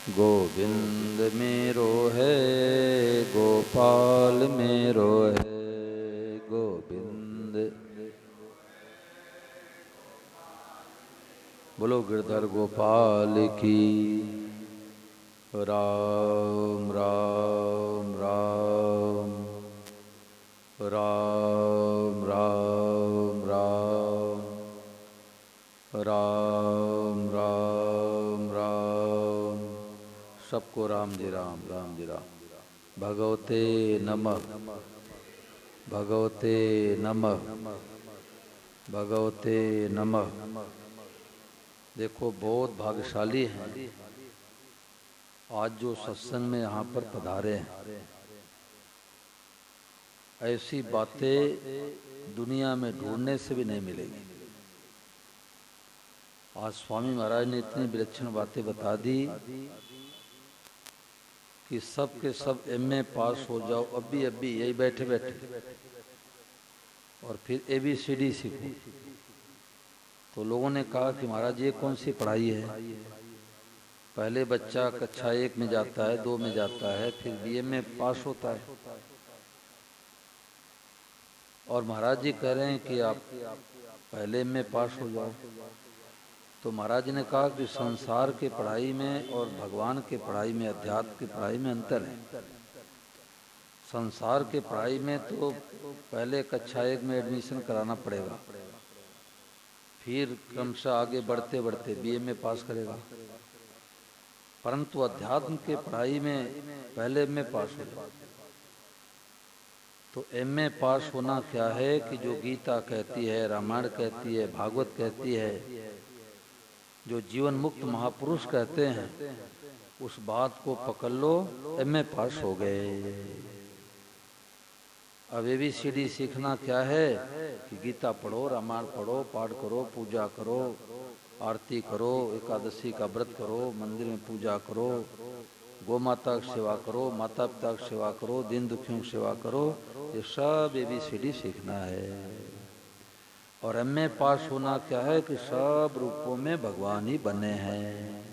गोविंद मेरो है, गोपाल मेरो है, गोविंद। बोलो गिरधर गोपाल की। राम राम राम राम राम राम राम राम राम। सबको राम जी राम, राम जी राम। भगवते नमः, भगवते नमः, भगवते नमः। देखो बहुत भाग्यशाली हैं आज जो सत्संग में यहाँ पर पधारे हैं। ऐसी बातें दुनिया में ढूंढने से भी नहीं मिलेगी। आज स्वामी महाराज ने इतनी विलक्षण बातें बता दी कि सब के सब एमए पास हो जाओ अभी अभी यही बैठे बैठे, और फिर ABCD सीखो। तो लोगों ने कहा कि महाराज ये कौन सी पढ़ाई है? पहले बच्चा कक्षा 1 में जाता है, 2 में जाता है, फिर BA में पास होता है, और महाराज जी कह रहे हैं कि आप पहले में पास हो जाओ। तो महाराज ने कहा कि संसार के पढ़ाई में और भगवान के पढ़ाई में, अध्यात्म की पढ़ाई में अंतर है। संसार के पढ़ाई में तो पहले कक्षा 1 में एडमिशन कराना पड़ेगा, फिर क्रमशः आगे बढ़ते बढ़ते BA में पास करेगा। परंतु अध्यात्म के पढ़ाई में पहले में पास हो जाए। तो MA पास होना क्या है कि जो गीता कहती है, रामायण कहती है, भागवत कहती है, जो जीवन मुक्त महापुरुष कहते हैं, उस बात को पकड़ लो, MA पास हो गए। अब ABCD सीखना क्या है कि गीता पढ़ो, रामायण पढ़ो, पाठ करो, पूजा करो, आरती करो, एकादशी का व्रत करो, मंदिर में पूजा करो, गौ माता की सेवा करो, माता पिता की सेवा करो, दीन दुखियों की सेवा करो। ये सब ABCD सीखना है। और MA पास होना क्या है कि सब रूपों में भगवान ही बने हैं।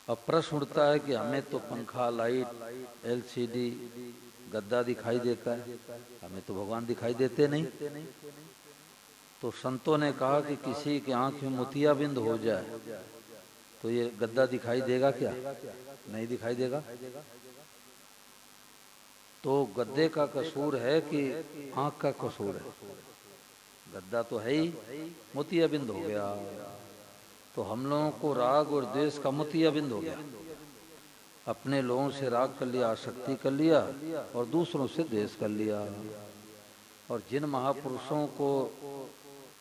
अब प्रश्न उठता है कि हमें तो पंखा, लाइट, LCD, गद्दा दिखाई देता है, हमें तो भगवान दिखाई देते नहीं। तो संतों ने कहा कि किसी की आंख में मोतियाबिंद हो जाए तो ये गद्दा दिखाई देगा क्या? नहीं दिखाई देगा। तो गद्दे का कसूर है कि आंख का कसूर है? गद्दा तो है ही, मोतियाबिंद हो गया। तो हम लोगों को राग और द्वेष का मोतियाबिंद हो गया। अपने लोगों से राग कर लिया, आसक्ति कर लिया, और दूसरों से द्वेष कर लिया। और जिन महापुरुषों को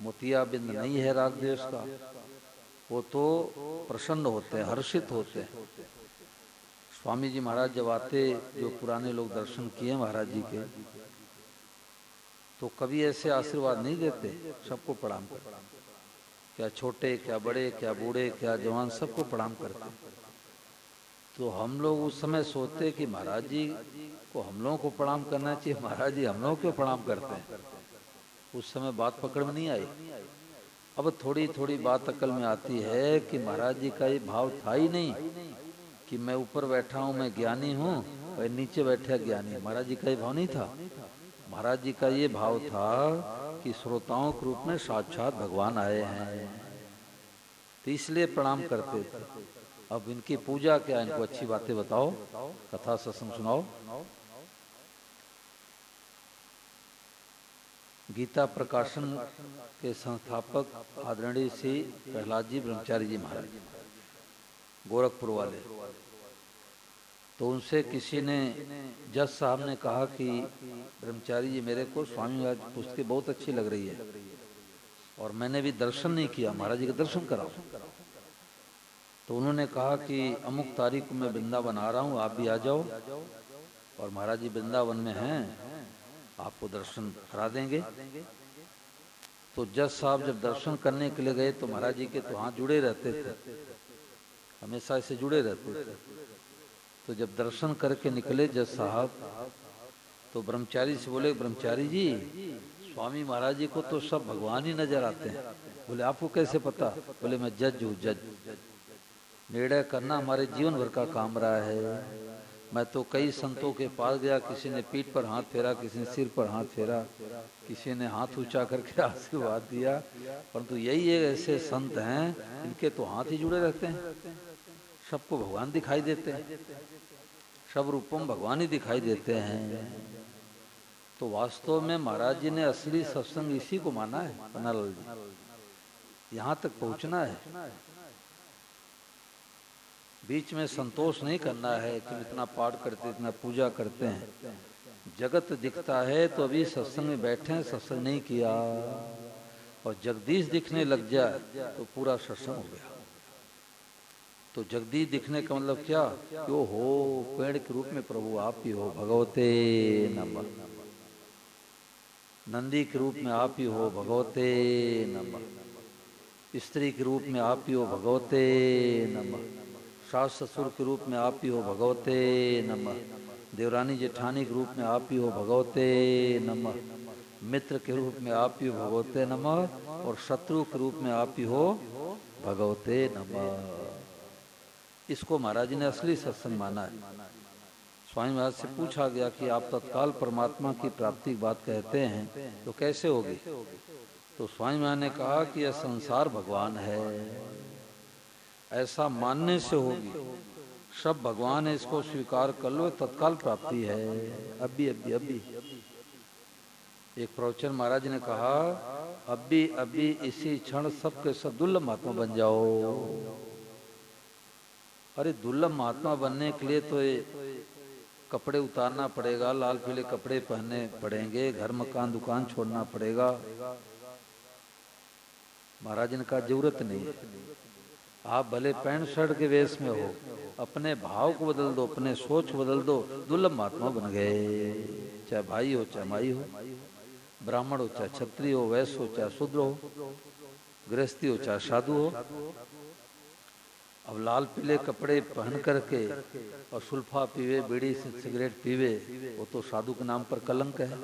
मोतियाबिंद नहीं है राग द्वेष का, वो तो प्रसन्न होते हैं, हर्षित होते हैं। स्वामी जी महाराज जब आते, जो पुराने लोग दर्शन किए महाराज जी के, तो कभी ऐसे आशीर्वाद नहीं देते, सबको प्रणाम करते, क्या छोटे क्या बड़े, क्या बूढ़े क्या जवान, सबको प्रणाम करते। तो हम लोग उस समय सोचते कि महाराज जी को हम लोगों को प्रणाम करना चाहिए, महाराज जी हम लोग क्यों प्रणाम करते हैं? उस समय बात पकड़ में नहीं आई। अब थोड़ी थोड़ी बात अकल में आती है कि महाराज जी का ये भाव था ही नहीं कि मैं ऊपर बैठा हूँ, मैं ज्ञानी हूँ, और नीचे बैठा ज्ञानी। महाराज जी का ये भाव नहीं था। महाराज जी का ये भाव था कि श्रोताओं के रूप में साक्षात भगवान आए हैं, तो इसलिए प्रणाम करते थे। अब इनकी पूजा क्या, इनको अच्छी बातें बताओ, कथा सत्संग सुनाओ। गीता प्रकाशन के संस्थापक आदरणीय श्री प्रहलाद जी ब्रह्मचारी जी महाराज, गोरखपुर वाले, तो उनसे किसी ने, जज साहब ने कहा कि ब्रह्मचारी जी मेरे को स्वामी महाराज की पुस्तकें बहुत अच्छी लग रही है, और मैंने भी दर्शन नहीं किया, महाराज जी का दर्शन कराओ। तो उन्होंने कहा कि अमुक तारीख को मैं वृंदावन आ रहा हूँ, आप भी आ जाओ, और महाराज जी वृंदावन में हैं, आपको दर्शन करा देंगे। तो जज साहब जब दर्शन करने के लिए गए तो महाराज जी के तो हाथ जुड़े रहते थे, हमेशा ऐसे जुड़े रहते थे। तो जब दर्शन करके निकले जज साहब, तो ब्रह्मचारी से बोले, ब्रह्मचारी जी स्वामी महाराज जी को तो सब भगवान ही नजर आते हैं। बोले आपको कैसे पता? बोले मैं जज हूँ, जज। निर्णय करना हमारे जीवन भर का काम रहा है। मैं तो कई संतों के पास गया, किसी ने पीठ पर हाथ फेरा, किसी ने सिर पर हाथ फेरा, किसी ने हाथ ऊंचा करके आशीर्वाद दिया, परंतु यही एक ऐसे संत हैं इनके तो हाथ ही जुड़े रहते हैं, सबको भगवान दिखाई देते हैं, सब रूपों में भगवान ही दिखाई देते हैं। तो वास्तव में महाराज जी ने असली सत्संग इसी को माना है। पन्नालाल जी, यहाँ तक पहुँचना है, बीच में संतोष नहीं करना है कि इतना पाठ करते, इतना पूजा करते हैं। जगत दिखता है तो अभी सत्संग में बैठे हैं, सत्संग नहीं किया, और जगदीश दिखने लग जाए तो पूरा सत्संग हो गया। तो जगदीश दिखने का मतलब क्या, क्यों हो पेड़ के रूप में प्रभु आप ही हो, भगवते नमः। नंदी के रूप में आप ही हो, भगवते नमः। स्त्री के रूप में आप ही हो, भगवते नमः। सास ससुर के रूप में आप ही हो, भगवते नमः। देवरानी जेठानी के रूप में आप ही हो, भगवते नमः। मित्र के रूप में आप ही हो, भगवते नमः। और शत्रु के रूप में आप ही हो, भगवते नमः। इसको महाराज जी ने असली सत्संग माना है। स्वामी महाराज से पूछा गया कि आप तत्काल परमात्मा की प्राप्ति की बात कहते हैं तो कैसे होगी? तो स्वामी महाराज ने कहा कि यह संसार भगवान है, ऐसा मानने से होगी। सब भगवान है, इसको स्वीकार कर लो, तत्काल प्राप्ति है। अभी अभी अभी एक प्रवचन महाराज जी ने कहा, अभी अभी इसी क्षण सबके सब दुर्लभ महात्मा बन जाओ। अरे दुर्लभ महात्मा बनने के लिए तो ये कपड़े उतारना पड़ेगा, लाल पीले कपड़े पहनने पड़ेंगे, घर मकान दुकान छोड़ना पड़ेगा। महाराज ने कहा जरूरत नहीं है, आप भले पैंट शर्ट के वेश में हो, अपने भाव को बदल दो, अपने सोच को बदल दो, दुर्लभ महात्मा बन गए। चाहे भाई हो चाहे माई हो, ब्राह्मण हो चाहे क्षत्रिय हो, वैश्य हो चाहे शूद्र हो, गृहस्थी हो चाहे साधु हो। अब लाल पीले कपड़े पहन करके और सुल्फा पीवे, बीड़ी सिगरेट पीवे, वो तो साधु के नाम पर कलंक है।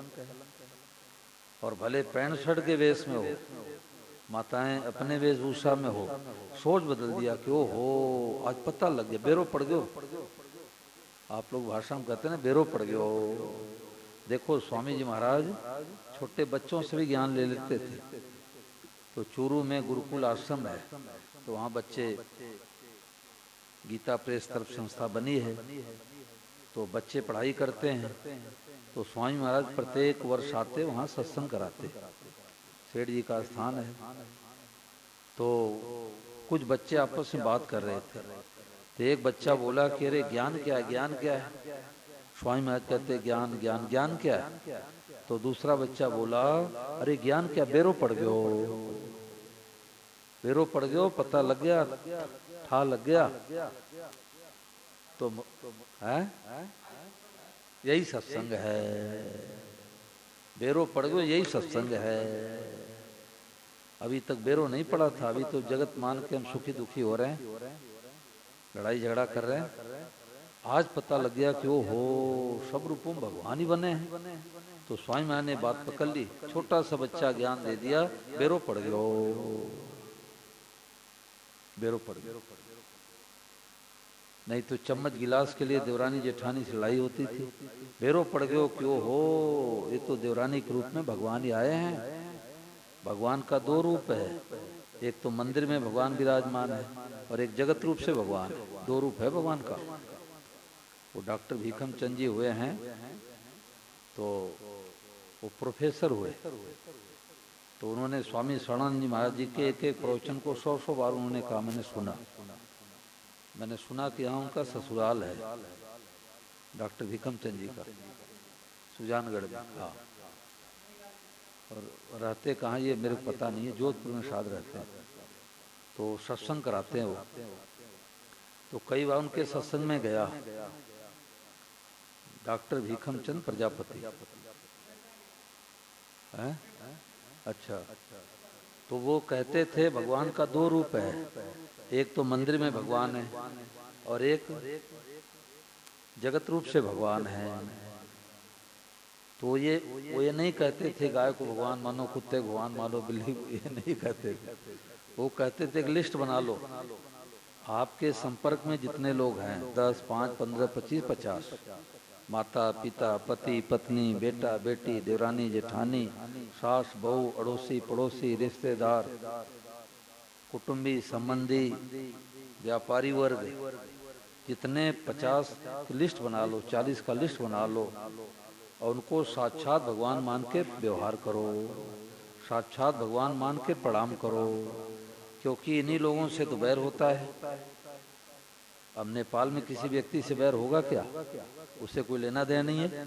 और भले पैंट शर्ट के वेश में हो, माताएं अपने वेशभूषा में हो, सोच बदल दिया कि ओ हो आज पता लग गया, बेरो पड़ गयो। आप लोग भाषा में कहते हैं ना, बेरो पड़ गयो। देखो स्वामी जी महाराज छोटे बच्चों से भी ज्ञान ले लेते थे। तो चूरू में गुरुकुल आश्रम है, तो वहाँ बच्चे, गीता प्रेस तरफ संस्था बनी है, तो बच्चे पढ़ाई करते हैं। तो स्वामी महाराज प्रत्येक वर्ष आते, वहाँ सत्संग कराते। सेठ जी का स्थान है। तो कुछ बच्चे आपस में बात कर रहे थे, तो एक बच्चा बोला कि अरे ज्ञान क्या है, ज्ञान क्या है? स्वामी महाराज कहते ज्ञान ज्ञान ज्ञान क्या है? तो दूसरा बच्चा बोला अरे ज्ञान क्या, बेरो पड़ गयो, बेरो पड़ गयो, पता लग गया, ठा लग गया। तो है यही सत्संग है, बेरो पड़ गयो यही सत्संग है। अभी तक बेरो नहीं पड़ा था, अभी तो जगत मान के हम सुखी दुखी हो रहे हैं, लड़ाई झगड़ा कर रहे हैं। आज पता लग गया कि ओ हो सब रूपों में भगवान ही बने हैं। तो स्वामी महाराज ने बात पकड़ ली, छोटा सा बच्चा ज्ञान दे दिया, बेरो पड़ गयो, बेरो पड़ गयो। नहीं तो चम्मच गिलास के लिए देवरानी जेठानी से लड़ाई होती थी, बेरो पड़ गयो क्यों हो, ये तो देवरानी के रूप में भगवान ही आए हैं। भगवान का दो रूप है, एक तो मंदिर में भगवान विराजमान है और एक जगत रूप से भगवान, दो रूप है भगवान का। वो डॉक्टर भीखम चंद जी हुए हैं, तो वो प्रोफेसर हुए, तो उन्होंने स्वामी शरणानंद जी महाराज जी के एक एक प्रवचन को 100 बार उन्होंने कहा, मैंने सुना कि यहाँ उनका ससुराल है डॉक्टर भीखम चंद जी का, सुजानगढ़ में। हाँ, और रहते कहाँ ये मेरे को पता नहीं है, जोधपुर में शायद रहते हैं। तो सत्संग कराते हैं वो, तो कई बार उनके सत्संग में गया, डॉक्टर भीखम चंद प्रजापति है। अच्छा, तो वो कहते थे भगवान का दो रूप है, एक तो मंदिर में भगवान है और एक जगत रूप से भगवान है। तो वो ये नहीं कहते थे गाय को भगवान मानो, कुत्ते को भगवान मानो, बिल्ली, ये नहीं कहते थे। वो कहते थे एक लिस्ट बना लो, आपके संपर्क में जितने लोग हैं 10, 5, 15, 25, 50, माता पिता, पति पत्नी, बेटा बेटी, देवरानी जेठानी, सास बहू, अड़ोसी पड़ोसी, रिश्तेदार, कुटुंबी, संबंधी, व्यापारी वर्ग, जितने 50 की लिस्ट बना लो, 40 का लिस्ट बना लो और उनको साक्षात भगवान मान के व्यवहार करो, साक्षात भगवान मान के प्रणाम करो, क्योंकि इन्हीं लोगों से तो बैर होता है। अब नेपाल में किसी व्यक्ति से बैर होगा क्या? उससे कोई लेना देना नहीं है।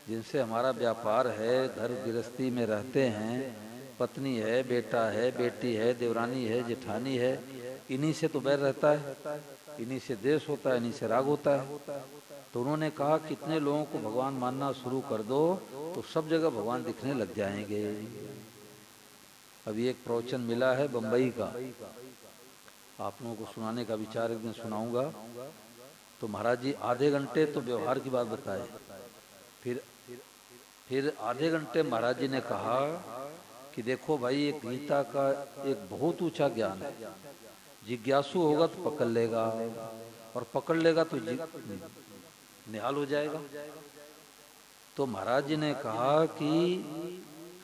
जिनसे हमारा व्यापार है, घर गृहस्थी में रहते हैं, पत्नी है, बेटा है, बेटी है, देवरानी है, जेठानी है, इन्हीं से तो बैर रहता है, इन्हीं से द्वेष होता है, इन्हीं से राग होता है। तो उन्होंने कहा कितने लोगों को भगवान मानना शुरू कर दो तो सब जगह भगवान दिखने लग जाएंगे। अभी एक प्रवचन मिला है बंबई का, आप लोगों को सुनाने का विचार एक दिन सुनाऊंगा। तो महाराज जी आधे घंटे तो व्यवहार की बात बताए, फिर आधे घंटे महाराज जी ने कहा कि देखो भाई, एक गीता का एक बहुत ऊंचा ज्ञान है, जिज्ञासु होगा तो पकड़ लेगा और पकड़ लेगा तो निहाल हो जाएगा। तो महाराज जी ने कहा कि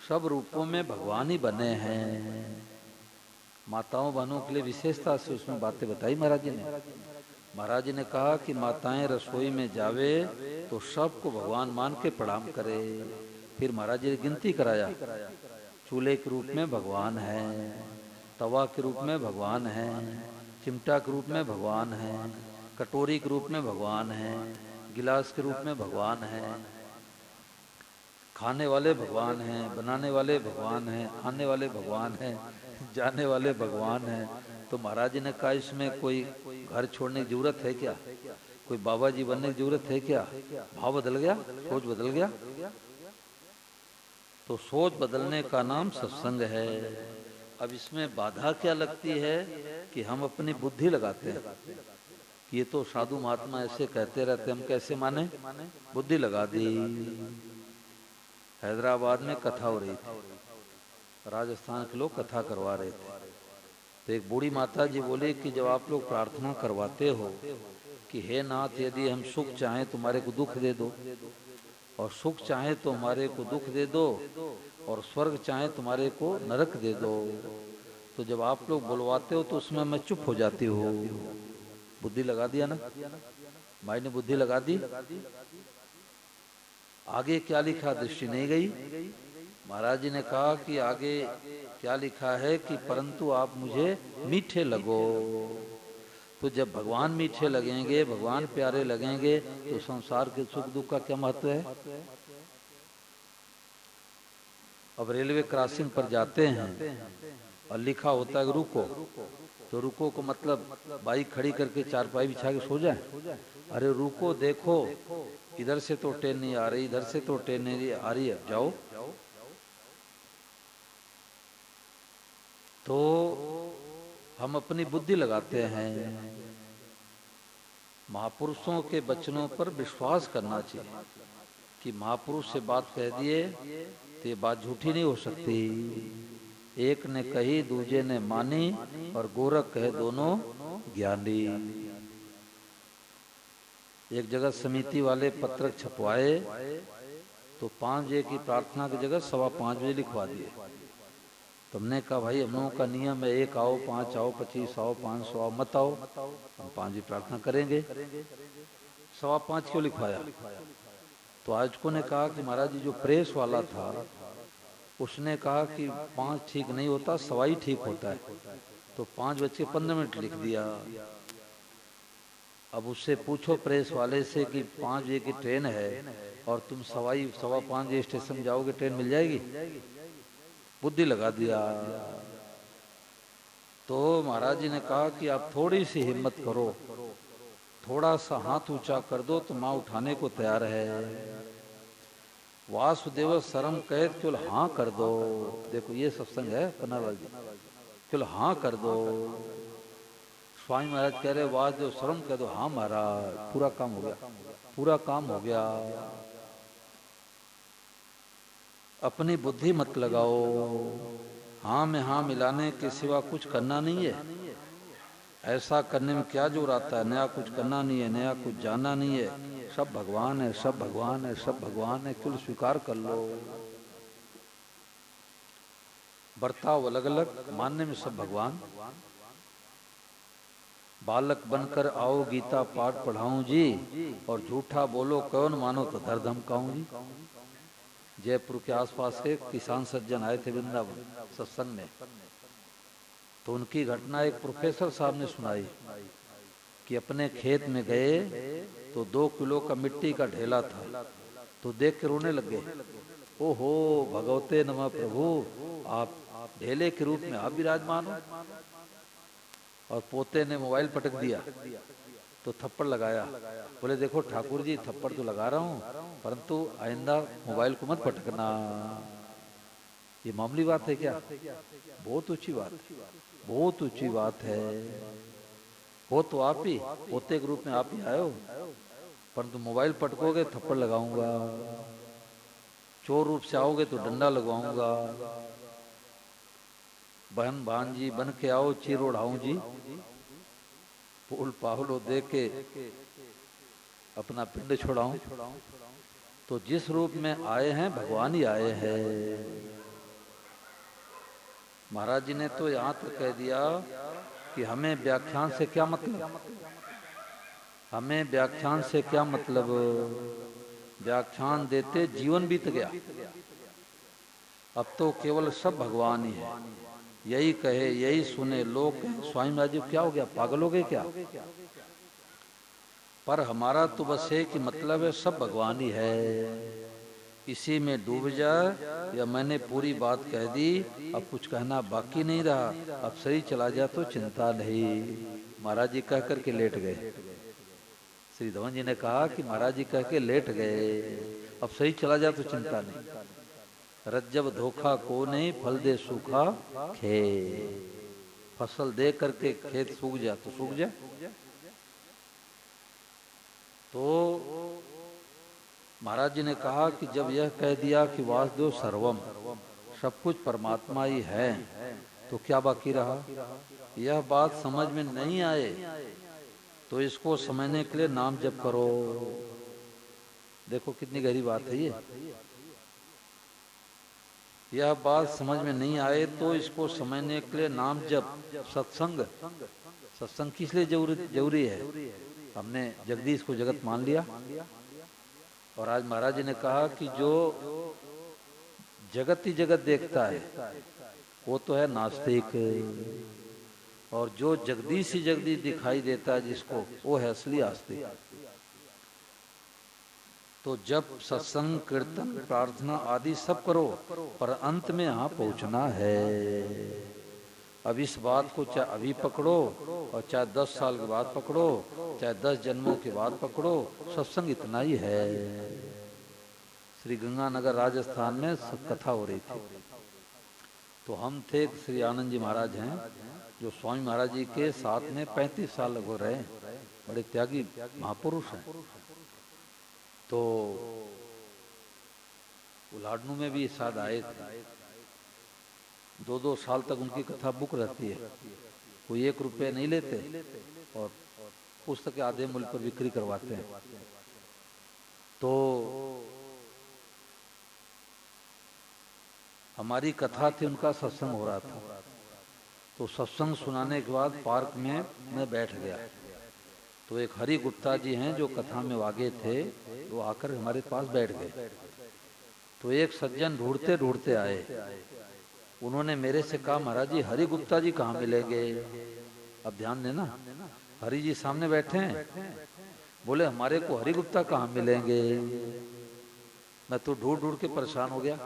सब रूपों में भगवान ही बने हैं। माताओं बहनों के लिए विशेषता से उसमें बातें बताई महाराज जी ने। महाराज जी ने कहा कि माताएं रसोई में जावे तो सबको भगवान मान के प्रणाम करे। फिर महाराज जी ने गिनती कराया, चूल्हे के रूप में भगवान है, तवा के रूप में भगवान है, चिमटा के रूप में भगवान है, कटोरी के रूप में भगवान है, गिलास के रूप में भगवान है, खाने वाले भगवान हैं, बनाने वाले भगवान हैं, आने वाले भगवान हैं, जाने वाले भगवान हैं। तो महाराज जी ने कहा इसमें कोई घर छोड़ने की जरूरत है क्या? कोई बाबा जी बनने की जरूरत है क्या? भाव बदल गया, सोच बदल गया। तो सोच बदलने का नाम सत्संग है। अब इसमें बाधा क्या लगती है कि हम अपनी बुद्धि लगाते हैं, ये तो साधु महात्मा ऐसे कहते रहते, हम कैसे माने? बुद्धि लगा दी। हैदराबाद में कथा हो रही थी, राजस्थान के लोग कथा करवा रहे थे। तो एक बूढ़ी माता जी बोली कि जब आप लोग प्रार्थना करवाते हो कि हे नाथ, यदि हम सुख चाहें तुम्हारे को दुख दे दो, और सुख चाहे तो हमारे को दुख दे दो, और स्वर्ग चाहे तुम्हारे को नरक दे दो, तो जब आप लोग बुलवाते हो तो उसमें मैं चुप हो जाती हूँ। बुद्धि लगा दिया ना, माई ने बुद्धि लगा दी। आगे क्या लिखा दृष्टि नहीं गई। महाराज जी ने कहा कि आगे क्या लिखा है कि परंतु आप मुझे मीठे लगो। तो जब भगवान मीठे लगेंगे, भगवान प्यारे लगेंगे, तो संसार के सुख दुख का क्या महत्व है? अब रेलवे क्रॉसिंग पर जाते हैं और लिखा होता है रुको, तो रुको को मतलब बाइक खड़ी करके चारपाई बिछा के सो जाए? अरे रुको, देखो इधर से तो ट्रेन नहीं आ रही, इधर से तो ट्रेन नहीं आ रही है, जाओ। तो हम अपनी बुद्धि लगाते हैं। महापुरुषों के वचनों पर विश्वास करना चाहिए कि महापुरुष से बात कह दिए तो ये बात झूठी नहीं हो सकती। एक ने कही दूजे ने मानी, और गोरख कहे दोनों ज्ञानी। एक जगह समिति वाले पत्रक छपवाए तो 5 बजे की प्रार्थना की जगह 5:15 बजे लिखवा दिए। तुमने कहा भाई हम लोगों का नियम है 1 आओ, 5 आओ, 25 आओ, 500 आओ, मत आओ, हम 5 बजे प्रार्थना करेंगे। 5:15 क्यों लिखवाया? तो आयोजकों ने कहा कि महाराज जी जो प्रेस वाला था उसने कहा कि 5 ठीक नहीं होता, 1:15 ठीक होता है, तो 5:15 लिख दिया। अब उससे पूछो प्रेस वाले से कि 5 बजे की ट्रेन है और तुम 5:15 स्टेशन जाओगे, ट्रेन मिल जाएगी? बुद्धि लगा दिया। तो महाराज जी ने कहा कि आप थोड़ी सी हिम्मत करो, थोड़ा सा हाथ ऊंचा कर दो तो माँ उठाने को तैयार है। वासुदेव शर्म कहे केवल हाँ कर दो। देखो ये सत्संग है पन्नालाल जी, केवल हाँ कर दो। स्वामी महाराज कह रहे वासुदेव शर्म कह दो, हाँ महाराज, पूरा काम हो गया, पूरा काम हो गया। अपनी बुद्धि मत लगाओ, हाँ में हाँ मिलाने के सिवा कुछ करना नहीं है। ऐसा करने में क्या जोर आता है, नया कुछ करना नहीं है, नया कुछ जानना नहीं है, सब भगवान है, सब भगवान है, सब भगवान है, कुल स्वीकार कर लो। बर्ताव अलग अलग, मानने में सब भगवान। बालक बनकर आओ गीता पाठ पढ़ाऊं जी, और झूठा बोलो कौन मानो तो धर धमकाऊं जी। जयपुर के आसपास के किसान सज्जन आए थे वृंदावन सत्संग में, तो उनकी घटना एक प्रोफेसर साहब ने सुनाई कि अपने खेत में गए तो 2 किलो का मिट्टी का ढेला था, तो देख के रोने लग गए। ओहो भगवते नमः प्रभु, आप ढेले के रूप में आप विराजमान हो। और पोते ने मोबाइल पटक दिया तो थप्पड़ लगाया। बोले देखो ठाकुर जी, थप्पड़ तो लगा रहा हूँ, परंतु आइंदा मोबाइल को मत पटकना। ये मामूली बात है क्या? बहुत ऊंची बात, बहुत ऊंची बात है। हो तो आप ही, पोते के रूप में आप ही आए हो, परंतु मोबाइल पटकोगे थप्पड़ लगाऊंगा, चोर रूप से आओगे तो डंडा लगवाऊंगा, बहन भांजी बन के आओ चीर ओढ़ाऊं जी, फूल पाहुलो दे के अपना पिंड छोड़ाऊं। तो जिस रूप में आए हैं भगवान ही आए हैं। महाराज जी ने तो यहाँ तक कह दिया कि हमें व्याख्यान से क्या मतलब, हमें व्याख्यान से क्या मतलब, व्याख्यान देते जीवन बीत गया, अब तो केवल सब भगवान ही है। यही कहे यही सुने लोग, स्वामी महाराज जी क्या हो गया, पागल हो गए क्या? पर हमारा तो बस है कि मतलब है सब भगवान ही है, इसी में डूब जाए। या मैंने पूरी बात कह दी, अब कुछ कहना बाकी नहीं रहा, अब सही चला जाए तो चिंता नहीं। महाराज जी कह करके लेट गए। श्री धवन जी ने कहा कि महाराज जी कह के लेट गए, अब सही चला जाए तो चिंता नहीं। रज्जब धोखा को नहीं, फल दे सूखा खे। फसल दे करके खेत सूख जाए तो सूख जाए। तो महाराज जी ने कहा कि जब यह कह दिया कि वासुदेव सर्वम, सब कुछ परमात्मा ही है, तो क्या बाकी रहा? यह बात समझ में नहीं आए तो इसको समझने के लिए नाम जप करो। देखो कितनी गहरी बात है ये। यह बात समझ में नहीं आए तो इसको समझने के लिए नाम जप, सत्संग। सत्संग किस लिए जरूरी है? हमने जगदीश को जगत मान लिया, और आज महाराज जी ने कहा कि जो जगत ही जगत देखता है वो तो है नास्तिक, और जो जगदीश ही जगदीश दिखाई देता है जिसको, वो है असली आस्तिक। तो जब सत्संग कीर्तन प्रार्थना आदि सब करो, पर अंत में यहाँ पहुँचना है। अब इस बात को चाहे अभी पकड़ो और चाहे 10 साल के बाद पकड़ो, चाहे 10 जन्मों के बाद पकड़ो, सत्संग इतना ही है। श्री गंगानगर राजस्थान में कथा हो रही थी, तो हम थे, श्री आनंद जी महाराज हैं जो स्वामी महाराज जी के साथ में 35 साल लगभग रहे, बड़े त्यागी महापुरुष हैं। तो उलाडनू में भी साथ आए थे, 2-2 साल तक उनकी कथा बुक रहती है, कोई 1 रुपये नहीं लेते, और पुस्तक आधे मूल्य पर बिक्री करवाते हैं। तो हमारी कथा थी, उनका सत्संग हो रहा था। तो सत्संग सुनाने के बाद पार्क में मैं बैठ गया, तो एक हरि गुप्ता जी हैं जो कथा में वागे थे, वो आकर हमारे पास बैठ गए। तो एक सज्जन ढूंढते ढूंढते आए, उन्होंने मेरे से कहा महाराज जी हरि गुप्ता जी कहाँ मिलेंगे? अब ध्यान देना, हरि जी सामने बैठे हैं, बोले हमारे को हरि गुप्ता कहाँ मिलेंगे? मैं तो ढूंढ ढूंढ के परेशान हो गया,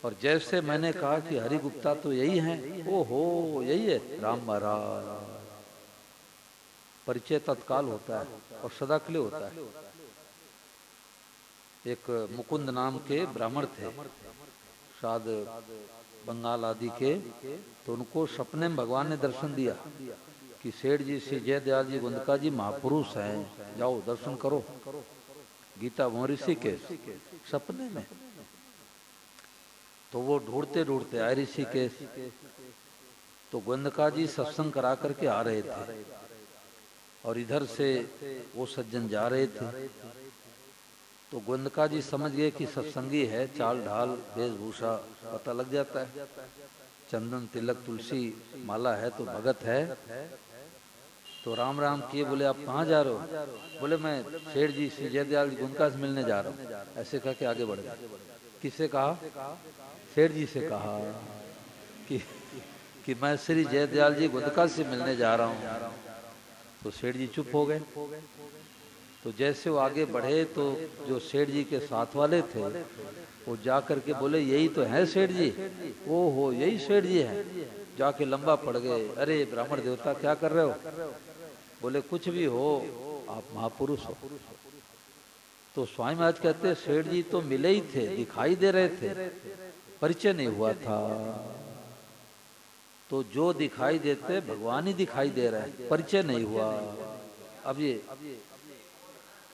और जैसे मैंने कहा कि हरि गुप्ता तो यही हैं, ओहो यही है राम महाराज। परिचय तत्काल होता है और सदा के लिए होता है। एक मुकुंद नाम के ब्राह्मण थे, शायद बंगाल आदि के, तो उनको सपने में भगवान ने दर्शन दिया कि सेठ जी श्री जयदयाल जी गुंदका जी महापुरुष हैं, जाओ दर्शन करो, गीता ऋषि के सपने में। तो वो ढूंढते ढूंढते आए ऋषिकेश, तो गोविंदका जी सत्संग करा करके आ रहे थे और इधर से वो सज्जन जा रहे थे। तो गोविंदका जी समझ गए कि सत्संगी है, चाल ढाल वेशभूषा पता लग जाता है, चंदन तिलक तुलसी माला है तो भगत है। तो राम राम किए, बोले आप कहाँ जा रहे हो? बोले मैं सेठ जी श्री जयदयाल जी गोविंदका से मिलने जा रहा हूँ। ऐसे कह के आगे बढ़ गए। किससे कहा? सेठ जी से कहा कि मैं श्री जयदयाल जी गोविंदका से मिलने जा रहा हूँ। तो सेठ जी चुप हो गए। तो जैसे वो आगे बढ़े तो जो सेठ जी के साथ वाले थे वो जा करके बोले यही तो है सेठ जी। ओ हो, यही सेठ जी हैं। जाके लंबा पड़ गए, अरे ब्राह्मण देवता क्या कर रहे हो? बोले कुछ भी हो, आप महापुरुष हो। तो स्वामी महाराज कहते सेठ जी तो मिले ही थे, दिखाई दे रहे थे, परिचय नहीं हुआ था। तो जो दिखाई देते भगवान ही दिखाई दे रहे हैं, परिचय नहीं हुआ। अब ये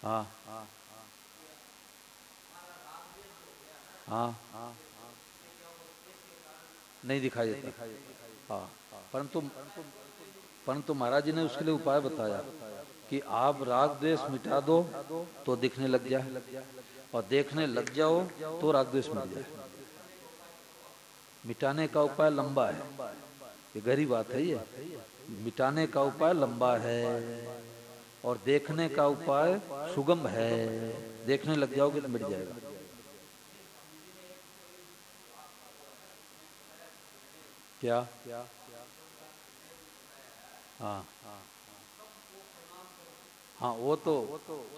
हाँ हाँ नहीं दिखाई देता। हाँ, परंतु परंतु महाराज जी ने उसके लिए उपाय बताया कि आप राग द्वेष मिटा दो तो दिखने लग जाए, और देखने लग जाओ तो राग द्वेष मिट जाए। मिटाने का उपाय लंबा है, ये गहरी बात है। ये मिटाने का उपाय लंबा है और देखने का उपाय सुगम है। देखने लग जाओगे तो मिट जाएगा। क्या? हाँ हाँ, वो तो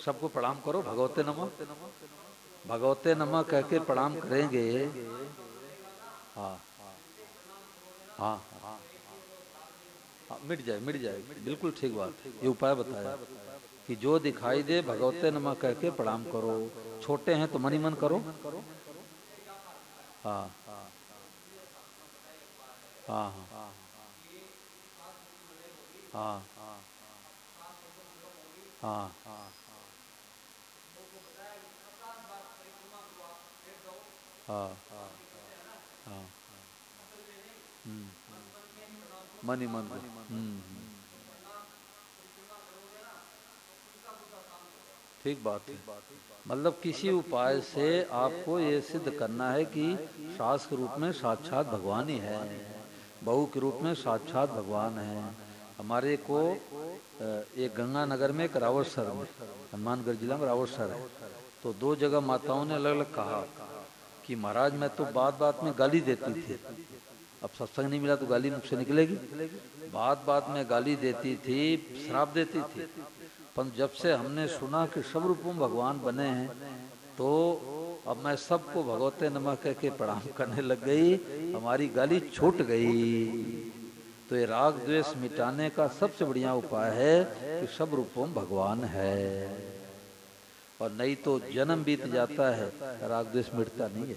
सबको प्रणाम करो, भगवते नमः, भगवते नमः कह के प्रणाम करेंगे। हाँ हाँ हाँ, मिट जाए, मिट जाए, बिल्कुल ठीक बात। ये उपाय बताया कि जो दिखाई दे भगवते नमः कह के प्रणाम करो। छोटे हैं तो मन ही मन करो। हाँ हाँ हाँ हाँ हाँ हाँ, मन ही मन को। ठीक बात है। मतलब किसी उपाय से आपको ये सिद्ध करना है कि सास के रूप में साक्षात भगवान ही है, बहू के रूप में साक्षात भगवान है। हमारे को एक गंगानगर में एक रावतसर में, हनुमानगढ़ जिला में रावतसर है, तो दो जगह माताओं ने अलग अलग कहा कि महाराज मैं तो बात बात में गाली देती थी, अब सत्संग नहीं मिला तो गाली मुख से निकलेगी। बात बात में गाली देती थी, श्राप देती थी, पर जब से हमने सुना कि सब रूपों में भगवान बने हैं तो अब मैं सबको भगवते नमः कह के प्रणाम करने लग गई, हमारी गाली छूट गई। तो ये राग द्वेष मिटाने का सबसे बढ़िया उपाय है कि सब रूपों में भगवान है, और नहीं तो जन्म बीत जाता है, राग द्वेष मिटता नहीं है।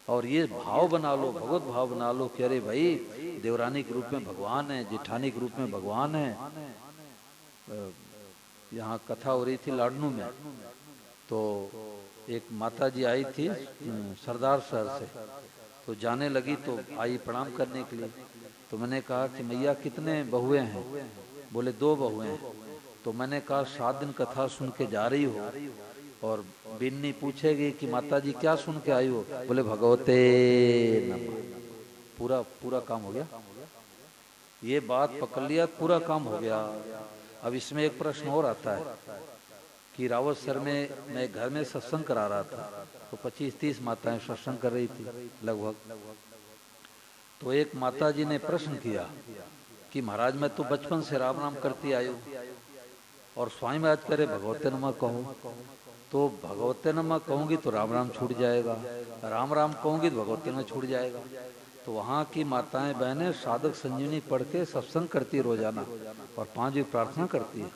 और ये भाव बना लो, भगवत भाव बना लो कि अरे भाई देवरानी के रूप में भगवान है, जेठानी के रूप में भगवान है। यहाँ कथा हो रही थी लाडनू में, तो एक माता जी आई थी सरदार शहर से, तो जाने लगी तो आई प्रणाम करने के लिए। तो मैंने कहा कि मैया कितने बहुए हैं? बोले 2 बहुए हैं। तो मैंने कहा 7 दिन कथा सुन के जा रही हो और बिन्नी पूछेगी कि माता जी क्या सुन के आई हो? बोले भगवते नमः। पूरा पूरा काम हो गया। ये बात पकड़ लिया, पूरा काम हो गया। अब इसमें एक प्रश्न और आता है कि रावतसर में मैं घर में सत्संग करा रहा था, तो 25-30 माताएं सत्संग कर रही थी लगभग। तो एक माता जी ने प्रश्न किया कि महाराज मैं तो बचपन से राम राम करती आई हूँ, और स्वामी महाराज करे भगवते नमः कहो, तो भगवते नमः कहूँगी तो राम राम छूट जाएगा, राम राम कहूँगी तो भगवते नमः छूट जाएगा। तो वहाँ की माताएं बहनें साधक संजीवनी पढ़ के सत्संग करती रोजाना, और 5 भी प्रार्थना करती है।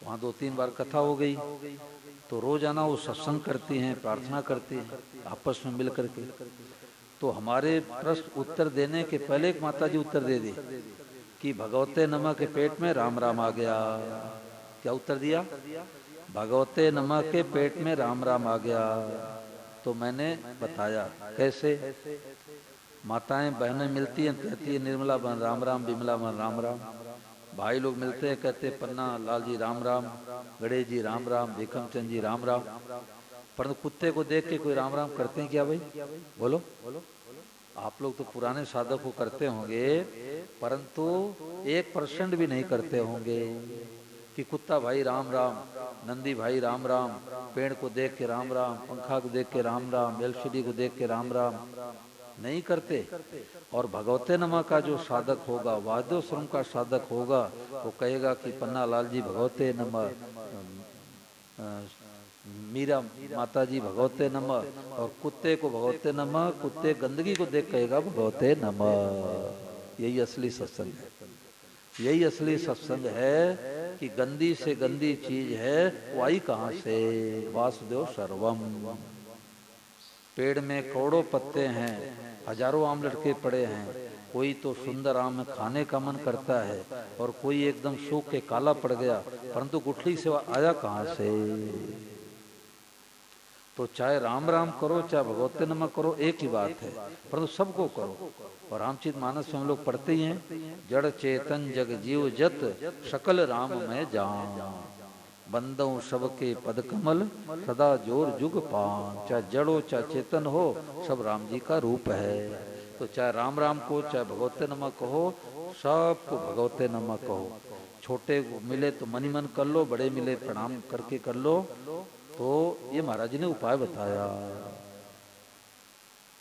वहाँ 2-3 बार कथा हो गई, तो रोजाना वो सत्संग करती हैं, प्रार्थना करती हैं आपस में मिल करके। तो हमारे प्रश्न उत्तर देने के पहले एक माता जी उत्तर दे दी कि भगवते नमः के पेट में राम राम आ गया। क्या उत्तर दिया? भगवते नमः के पेट में राम राम आ गया। तो मैंने बताया कैसे। माताएं बहनें मिलती हैं, कहती है निर्मला बहन राम राम, विमला बहन राम राम। भाई लोग मिलते हैं, कहते हैं पन्ना लाल जी राम राम, गणेश जी राम राम, भीखम चंद जी राम राम। परंतु कुत्ते को देख के कोई राम राम करते हैं क्या भाई? बोलो। आप लोग तो पुराने साधक को करते होंगे, परंतु 1% भी नहीं करते होंगे कि कुत्ता भाई राम राम, नंदी भाई राम राम, पेड़ को देख के राम राम, पंखा को देख के राम राम, एलसीडी को देख के राम राम, नहीं करते। और भगवते नमा का जो साधक होगा, वाद्यो श्रम का साधक होगा, वो कहेगा कि पन्ना लाल जी भगवते नमा, मीरा माता जी भगवते नमः, और कुत्ते को भगवते नमः, कुत्ते गंदगी को देख कहेगा भगवते नमः। यही असली सत्संग है, यही असली सत्संग है कि गंदी से गंदी चीज है वो आई कहाँ से? वासुदेव सर्वम। पेड़ में करोड़ों पत्ते हैं, हजारों आम लटके पड़े हैं, कोई तो सुंदर आम खाने का मन करता है और कोई एकदम सूख के काला पड़ गया, परंतु गुठली से आया कहाँ से? तो चाहे राम राम करो, चाहे भगवते नमः करो, एक ही बात है, परंतु सबको करो। और रामचरित मानस में हम लोग पढ़ते ही हैं, जड़ चेतन जग जीव जत सकल राम में जान, बंदों सबके पद कमल सदा जोर जुग पान। चाहे जड़ हो चाहे चेतन हो, सब राम जी का रूप है। तो चाहे राम राम को, चाहे भगवते नमः कहो, सबको भगवते नमः कहो। छोटे मिले तो मनी मन कर लो, बड़े मिले प्रणाम करके कर लो। तो ये महाराज जी ने उपाय बताया,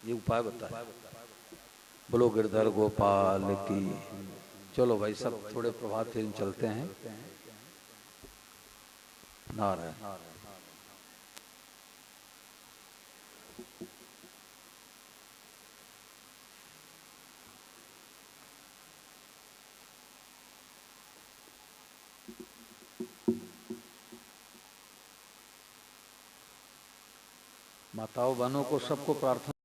ये उपाय बताया। बोलो गिरधर गोपाल की। चलो भाई सब थोड़े प्रभात फेरी चलते हैं। नारायण। माताओं बहनों को सबको प्रार्थना